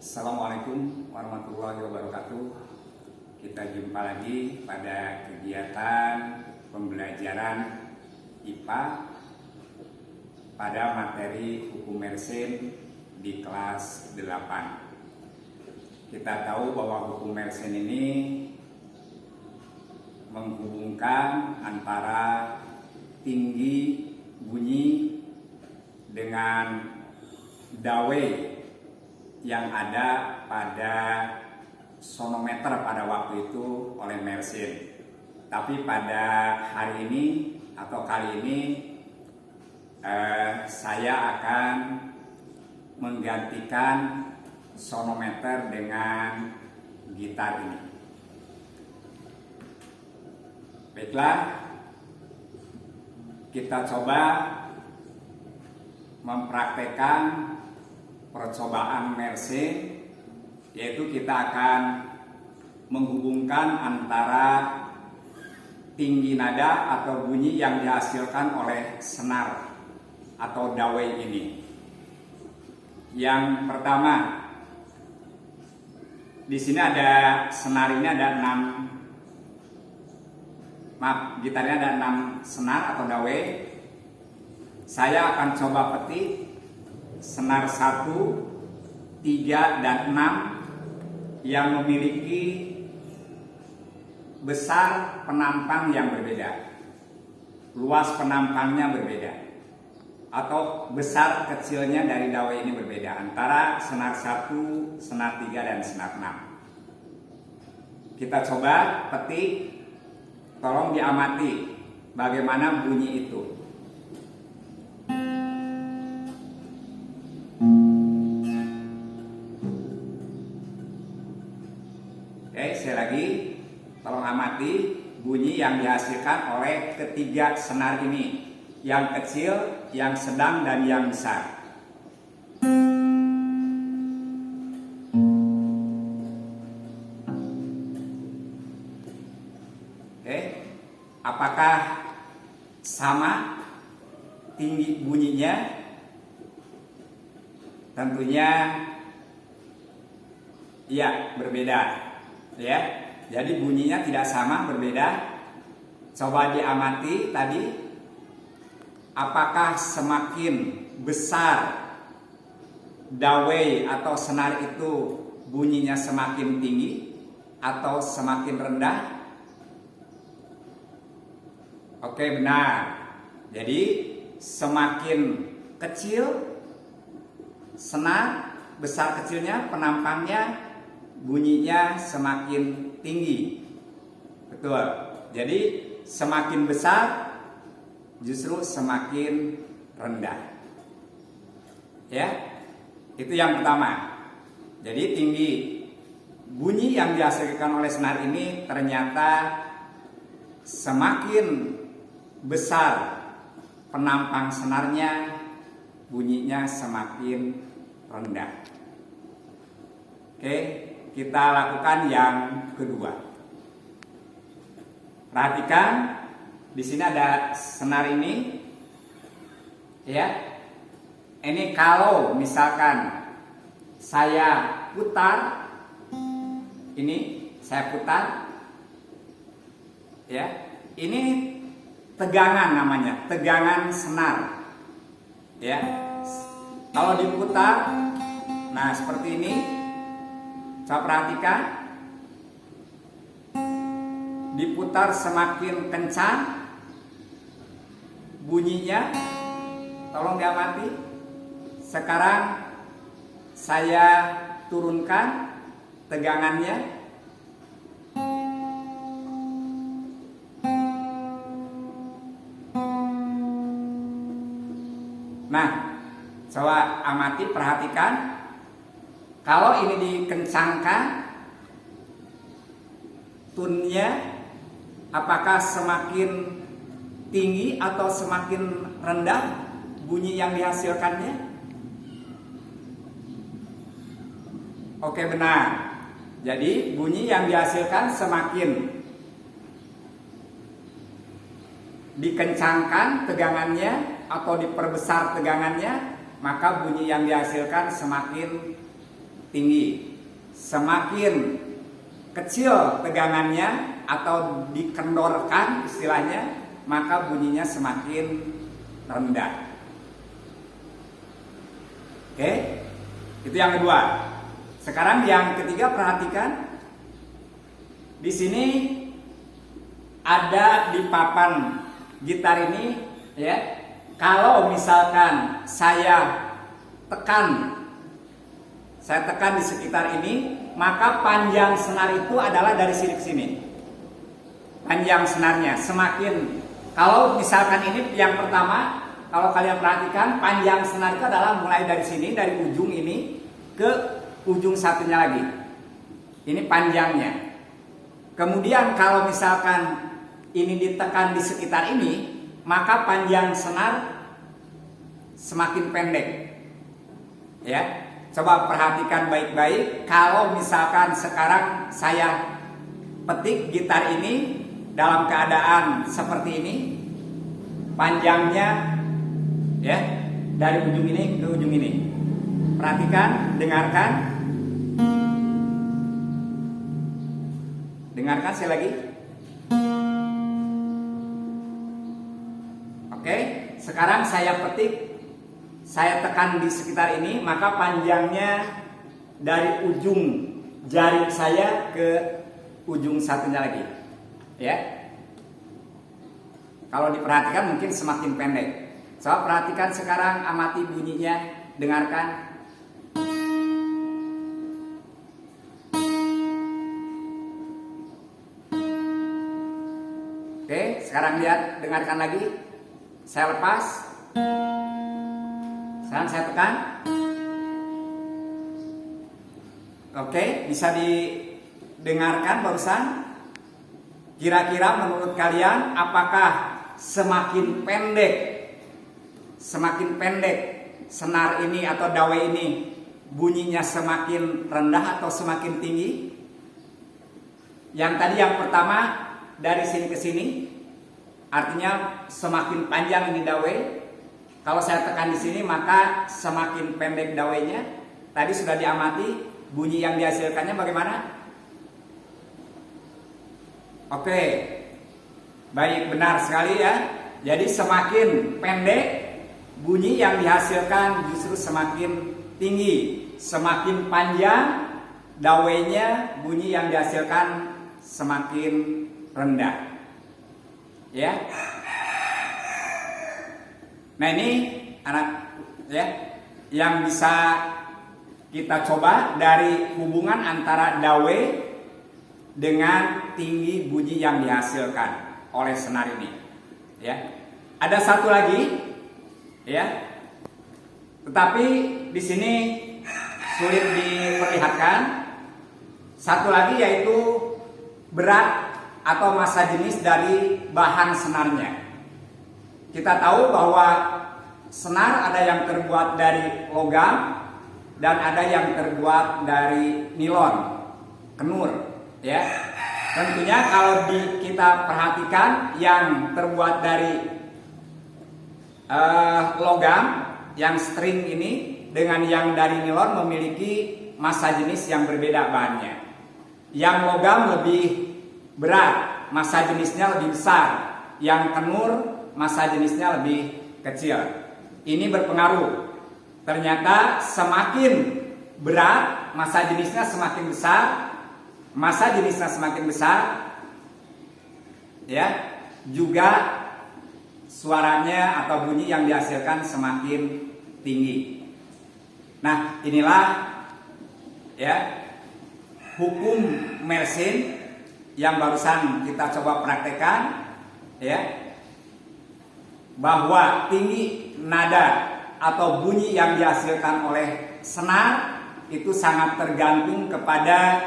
Assalamualaikum warahmatullahi wabarakatuh. Kita jumpa lagi pada kegiatan pembelajaran IPA pada materi hukum mersenne di kelas 8. Kita tahu bahwa hukum mersenne ini menghubungkan antara tinggi bunyi dengan dawai yang ada pada sonometer pada waktu itu oleh Mersenne. Tapi pada hari ini atau kali ini saya akan menggantikan sonometer dengan gitar ini. Baiklah, kita coba mempraktekkan percobaan Mersenne, yaitu kita akan menghubungkan antara tinggi nada atau bunyi yang dihasilkan oleh senar atau dawai ini. Yang pertama, di sini ada senar ini ada 6, gitarnya ada 6 senar atau dawai. Saya akan coba petik senar 1, 3, dan 6 yang memiliki besar penampang yang berbeda, luas penampangnya berbeda, atau besar kecilnya dari dawai ini berbeda antara senar 1, senar 3, dan senar 6. Kita coba petik, tolong diamati bagaimana bunyi itu. Sekali lagi, tolong amati bunyi yang dihasilkan oleh ketiga senar ini, yang kecil, yang sedang, dan yang besar. Apakah sama tinggi bunyinya? Tentunya iya, berbeda. Ya, jadi bunyinya tidak sama, berbeda. Coba diamati tadi, apakah semakin besar dawai atau senar itu bunyinya semakin tinggi atau semakin rendah? Oke, benar. Jadi semakin kecil senar, besar kecilnya penampangnya, bunyinya semakin tinggi. Betul. Jadi semakin besar justru semakin rendah. Ya. Itu yang pertama. Jadi tinggi bunyi yang dihasilkan oleh senar ini ternyata semakin besar penampang senarnya, bunyinya semakin rendah. Oke. Kita lakukan yang kedua. Perhatikan, di sini ada senar ini, ya. Ini kalau misalkan saya putar, ini saya putar, ya. Ini tegangan namanya, tegangan senar, ya. Kalau diputar, nah seperti ini. Coba perhatikan, diputar semakin kencang bunyinya, tolong diamati. Sekarang saya turunkan tegangannya. Nah, coba amati, perhatikan. Kalau ini dikencangkan tunnya, apakah semakin tinggi atau semakin rendah bunyi yang dihasilkannya? Oke, benar. Jadi bunyi yang dihasilkan semakin dikencangkan tegangannya atau diperbesar tegangannya, maka bunyi yang dihasilkan semakin tinggi. Semakin kecil tegangannya atau dikendorkan istilahnya, maka bunyinya semakin rendah. Oke, itu yang kedua. Sekarang yang ketiga, perhatikan di sini ada di papan gitar ini, ya. Kalau misalkan saya tekan di sekitar ini, maka panjang senar itu adalah dari sini ke sini. Panjang senarnya semakin, kalau misalkan ini yang pertama, kalau kalian perhatikan panjang senar itu adalah mulai dari sini, dari ujung ini ke ujung satunya lagi. Ini panjangnya. Kemudian kalau misalkan ini ditekan di sekitar ini, maka panjang senar semakin pendek. Ya, coba perhatikan baik-baik. Kalau misalkan sekarang saya petik gitar ini dalam keadaan seperti ini, panjangnya ya dari ujung ini ke ujung ini. Perhatikan, dengarkan. Dengarkan sekali lagi. Oke, sekarang saya petik, saya tekan di sekitar ini, maka panjangnya dari ujung jari saya ke ujung satunya lagi. Ya. Kalau diperhatikan mungkin semakin pendek. Coba perhatikan sekarang, amati bunyinya, dengarkan. Oke, sekarang lihat, dengarkan lagi. Saya lepas. Sekarang saya tekan. Oke, bisa didengarkan barusan. Kira-kira menurut kalian apakah semakin pendek senar ini atau dawai ini bunyinya semakin rendah atau semakin tinggi? Yang tadi yang pertama dari sini ke sini, artinya semakin panjang ini dawai. Kalau saya tekan di sini maka semakin pendek dawainya. Tadi sudah diamati bunyi yang dihasilkannya bagaimana? Oke, baik, benar sekali ya. Jadi semakin pendek bunyi yang dihasilkan justru semakin tinggi. Semakin panjang dawainya, bunyi yang dihasilkan semakin rendah. Ya. Nah, ini anak ya yang bisa kita coba dari hubungan antara dawai dengan tinggi bunyi yang dihasilkan oleh senar ini. Ya. Ada satu lagi ya. Tetapi di sini sulit diperlihatkan. Satu lagi yaitu berat atau massa jenis dari bahan senarnya. Kita tahu bahwa senar ada yang terbuat dari logam dan ada yang terbuat dari nilon, kenur. Ya, tentunya kalau kita perhatikan yang terbuat dari logam, yang string ini dengan yang dari nilon memiliki massa jenis yang berbeda bahannya. Yang logam lebih berat, massa jenisnya lebih besar. Yang kenur, massa jenisnya lebih kecil. Ini berpengaruh. Ternyata semakin berat, massa jenisnya semakin besar. Massa jenisnya semakin besar, ya, juga suaranya atau bunyi yang dihasilkan semakin tinggi. Nah, inilah ya hukum Mersenne yang barusan kita coba praktekkan, ya, bahwa tinggi nada atau bunyi yang dihasilkan oleh senar itu sangat tergantung kepada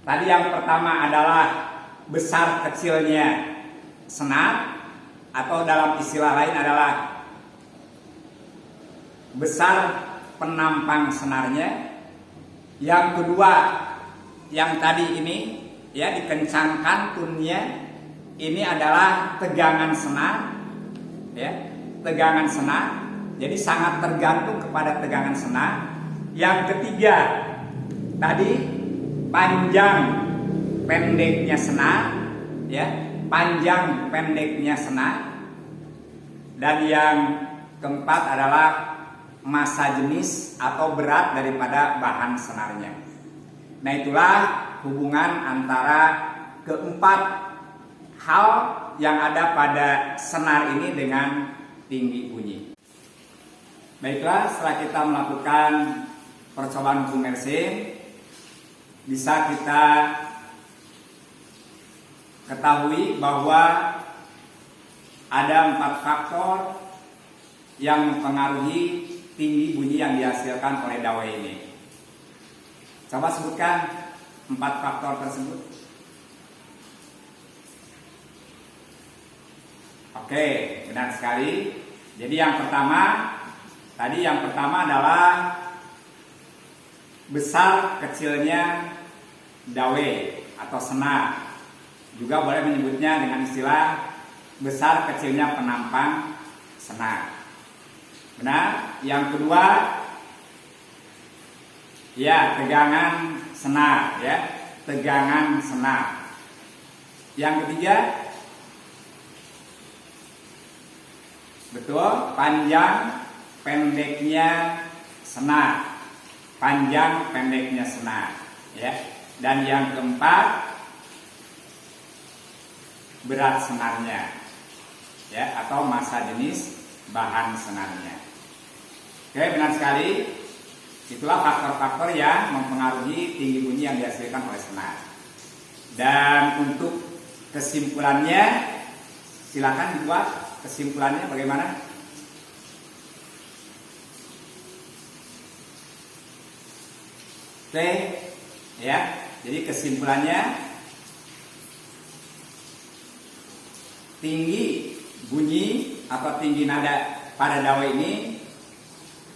tadi yang pertama adalah besar kecilnya senar, atau dalam istilah lain adalah besar penampang senarnya. Yang kedua, yang tadi ini ya dikencangkan tunnya, ini adalah tegangan senar, ya, tegangan senar. Jadi sangat tergantung kepada tegangan senar. Yang ketiga, tadi panjang pendeknya senar, ya, panjang pendeknya senar. Dan yang keempat adalah massa jenis atau berat daripada bahan senarnya. Nah, itulah hubungan antara keempat hal yang ada pada senar ini dengan tinggi bunyi. Baiklah, setelah kita melakukan percobaan hukum Mersenne, bisa kita ketahui bahwa ada 4 faktor yang mempengaruhi tinggi bunyi yang dihasilkan oleh dawai ini. Coba sebutkan 4 faktor tersebut. Oke, benar sekali. Jadi yang pertama adalah besar kecilnya dawai atau senar. Juga boleh menyebutnya dengan istilah besar kecilnya penampang senar. Benar. Yang kedua, ya, tegangan senar, ya, tegangan senar. Yang ketiga, betul, panjang pendeknya senar, panjang pendeknya senar, ya. Dan yang keempat, berat senarnya, ya, atau massa jenis bahan senarnya. Oke, benar sekali. Itulah faktor-faktor yang mempengaruhi tinggi bunyi yang dihasilkan oleh senar. Dan untuk kesimpulannya, silakan dibuat kesimpulannya bagaimana? Oke, ya. Jadi kesimpulannya, tinggi bunyi atau tinggi nada pada dawai ini,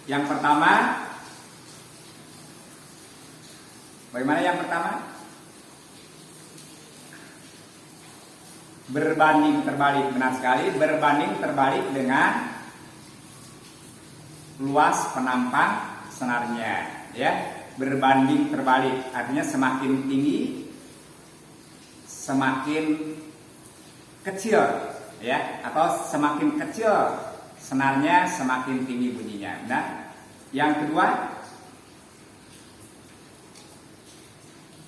yang pertama, bagaimana yang pertama? Berbanding terbalik, benar sekali, berbanding terbalik dengan luas penampang senarnya, ya. Berbanding terbalik, artinya semakin tinggi semakin kecil, ya, atau semakin kecil senarnya semakin tinggi bunyinya. Nah, yang kedua,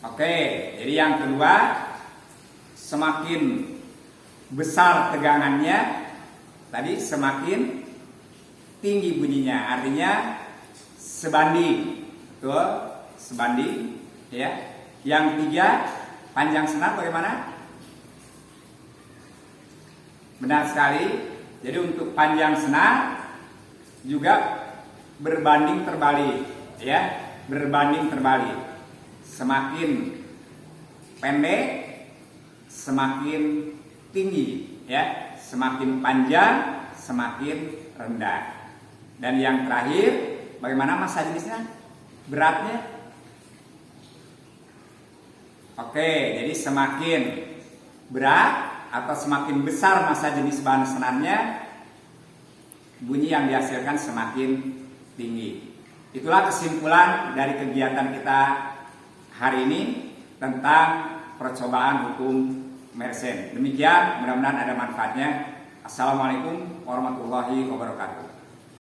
oke, jadi yang kedua, semakin besar tegangannya, tadi semakin tinggi bunyinya, artinya sebanding, betul, sebanding, ya. Yang ketiga, panjang senar bagaimana? Benar sekali. Jadi untuk panjang senar juga berbanding terbalik, ya, berbanding terbalik. Semakin pendek semakin tinggi, ya, semakin panjang semakin rendah. Dan yang terakhir, bagaimana massa jenisnya? Beratnya? Oke, jadi semakin berat atau semakin besar massa jenis bahan senarnya, bunyi yang dihasilkan semakin tinggi. Itulah kesimpulan dari kegiatan kita hari ini tentang percobaan hukum Mersenne. Demikian, mudah-mudahan ada manfaatnya. Assalamualaikum warahmatullahi wabarakatuh.